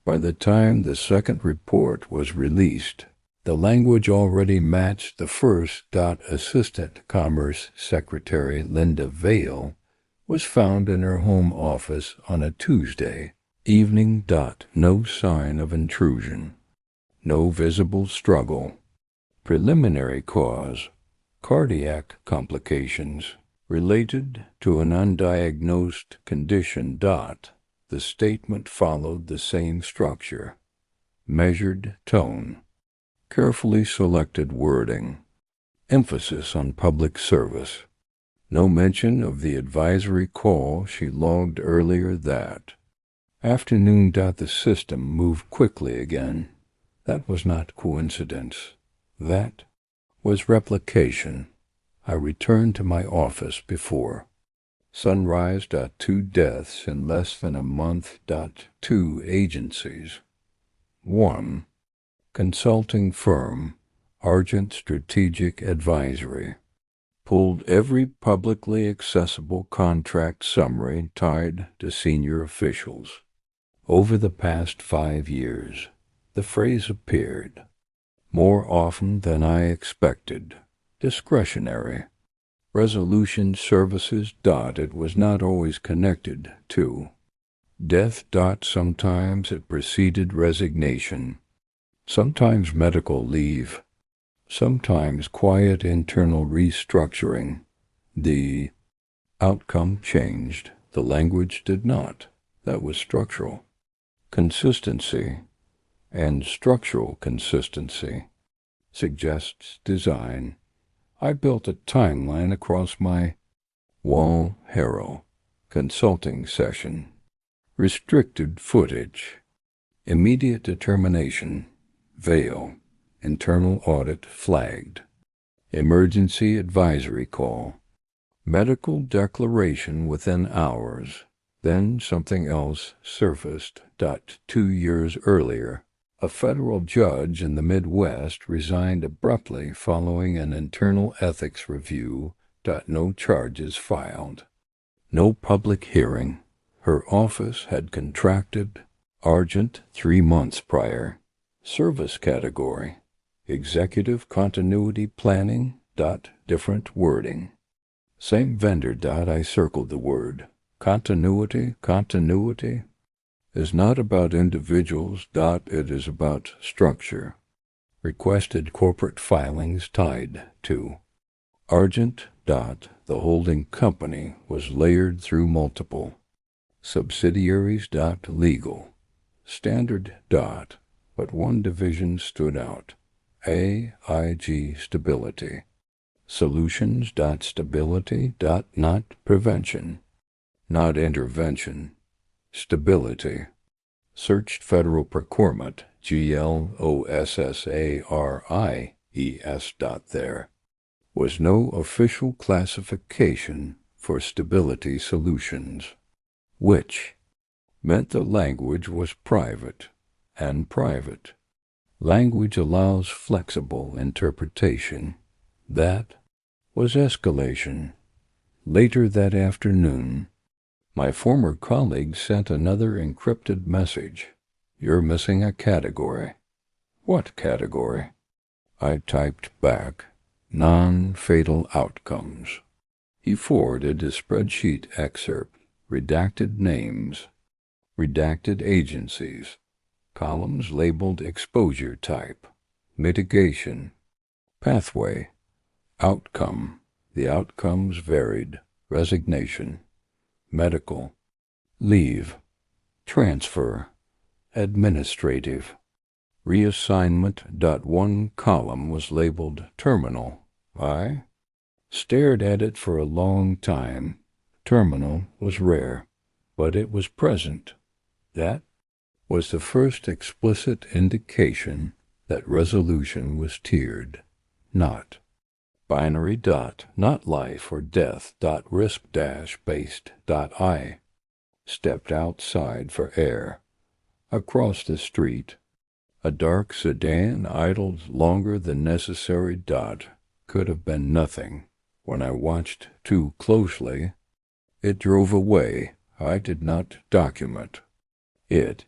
By the time the second report was released, the language already matched the first. Assistant Commerce Secretary Linda Vail was found in her home office on a Tuesday evening. No sign of intrusion. No visible struggle. Preliminary cause: cardiac complications related to an undiagnosed condition. The statement followed the same structure: measured tone, carefully selected wording, emphasis on public service. No mention of the advisory call she logged earlier that afternoon. The system moved quickly again. That was not coincidence. That was replication. I returned to my office before sunrise. 2 deaths in less than a month. 2 agencies. 1. Consulting firm, Argent Strategic Advisory, pulled every publicly accessible contract summary tied to senior officials. Over the past 5 years, the phrase appeared more often than I expected. Discretionary. Resolution services. It was not always connected to death. Sometimes it preceded resignation, sometimes medical leave, sometimes quiet internal restructuring. The outcome changed. The language did not. That was structural. Consistency and structural consistency suggests design. I built a timeline across my wall. Harrow. Consulting session. Restricted footage. Immediate determination. Vail. Internal audit flagged. Emergency advisory call. Medical declaration within hours. Then something else surfaced. 2 years earlier, a federal judge in the Midwest resigned abruptly following an internal ethics review. No charges filed. No public hearing. Her office had contracted. Argent 3 months prior. Service category: executive continuity planning. Different wording. Same vendor. I circled the word. Continuity is not about individuals. It is about structure. Requested corporate filings tied to Argent. The holding company was layered through multiple subsidiaries. Legal. Standard. But one division stood out. AIG Stability. Solutions. Stability. Not prevention. Not intervention. Stability. Searched federal procurement. GLOSSARIES. There was no official classification for stability solutions, which meant the language was private and private. Language allows flexible interpretation. That was escalation. Later that afternoon, my former colleague sent another encrypted message. You're missing a category. What category? I typed back, non-fatal outcomes. He forwarded a spreadsheet excerpt, redacted names, redacted agencies, columns labeled exposure type, mitigation, pathway, outcome. The outcomes varied: resignation, medical, leave, transfer, administrative, reassignment. One column was labeled terminal. I stared at it for a long time. Terminal was rare, but it was present. That was the first explicit indication that resolution was tiered, not binary. Not life or death. Risk based. I stepped outside for air. Across the street, a dark sedan idled longer than necessary. Could have been nothing. When I watched too closely, it drove away. I did not document. It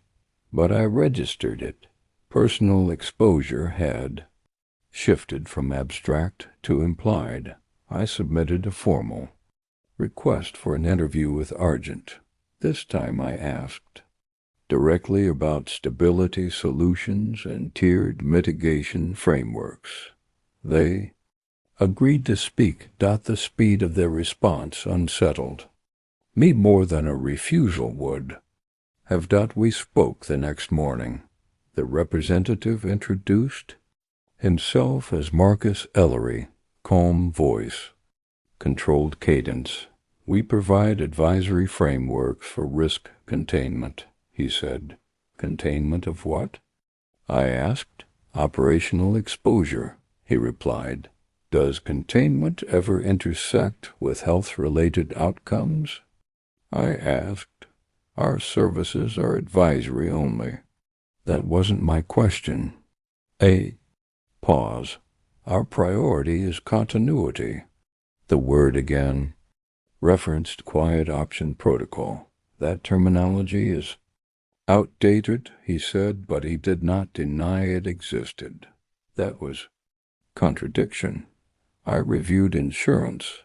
but I registered it. Personal exposure had shifted from abstract to implied. I submitted a formal request for an interview with Argent. This time I asked directly about stability solutions and tiered mitigation frameworks. They agreed to speak. The speed of their response unsettled me more than a refusal would have. We spoke the next morning. The representative introduced himself as Marcus Ellery, calm voice, controlled cadence. We provide advisory frameworks for risk containment, he said. Containment of what? I asked. Operational exposure, he replied. Does containment ever intersect with health-related outcomes? I asked. Our services are advisory only. That wasn't my question. A pause. Our priority is continuity. The word again referenced quiet option protocol. That terminology is outdated, he said, but he did not deny it existed. That was contradiction. I reviewed insurance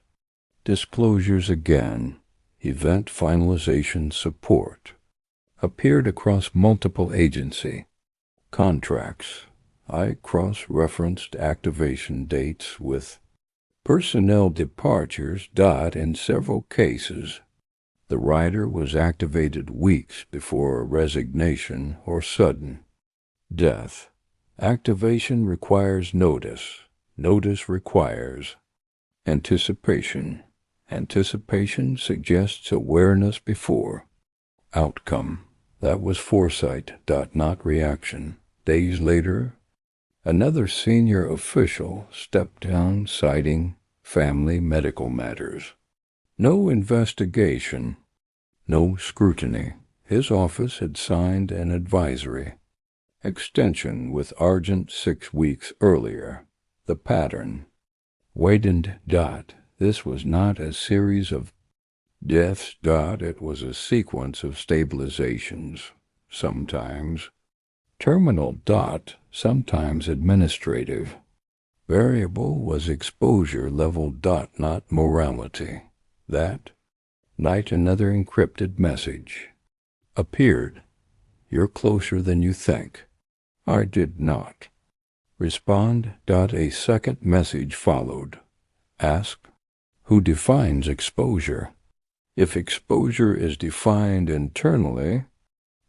disclosures again. Event finalization support appeared across multiple agency contracts. I cross-referenced activation dates with personnel departures. In several cases, the rider was activated weeks before a resignation or sudden death. Activation requires notice. Notice requires anticipation. Anticipation suggests awareness before outcome. That was foresight, not reaction. Days later, another senior official stepped down, citing family medical matters. No investigation, no scrutiny. His office had signed an advisory extension with Argent 6 weeks earlier. The pattern widened. This was not a series of deaths. It was a sequence of stabilizations, sometimes terminal. Sometimes administrative. Variable was exposure level. Not morality. That night another encrypted message appeared. You're closer than you think. I did not respond. A second message followed. Ask, who defines exposure? If exposure is defined internally,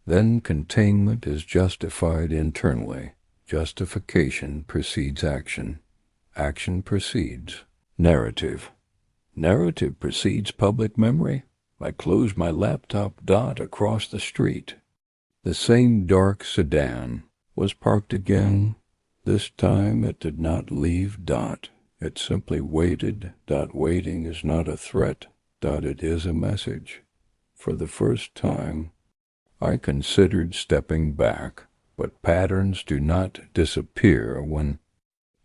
then containment is justified internally. Justification precedes action. Action precedes narrative. Narrative precedes public memory. I closed my laptop. Across the street, the same dark sedan was parked again. This time it did not leave. It simply waited. Waiting is not a threat. It is a message. For the first time, I considered stepping back, but patterns do not disappear when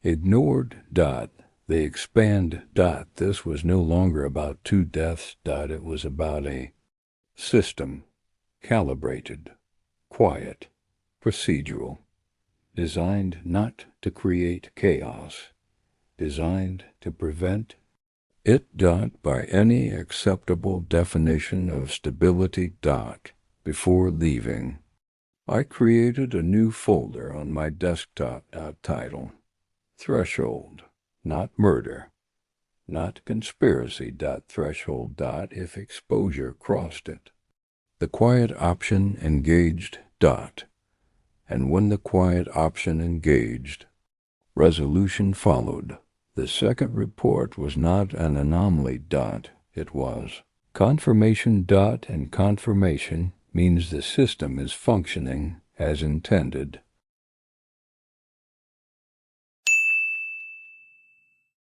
ignored. They expand. This was no longer about 2 deaths. It was about a system, calibrated, quiet, procedural, designed not to create chaos, designed to prevent it. By any acceptable definition of stability. Before leaving, I created a new folder on my desktop. Title, Threshold, not murder, not conspiracy. Threshold. If exposure crossed it. The quiet option engaged. And when the quiet option engaged, resolution followed. The second report was not an anomaly. It was confirmation. And confirmation means the system is functioning as intended.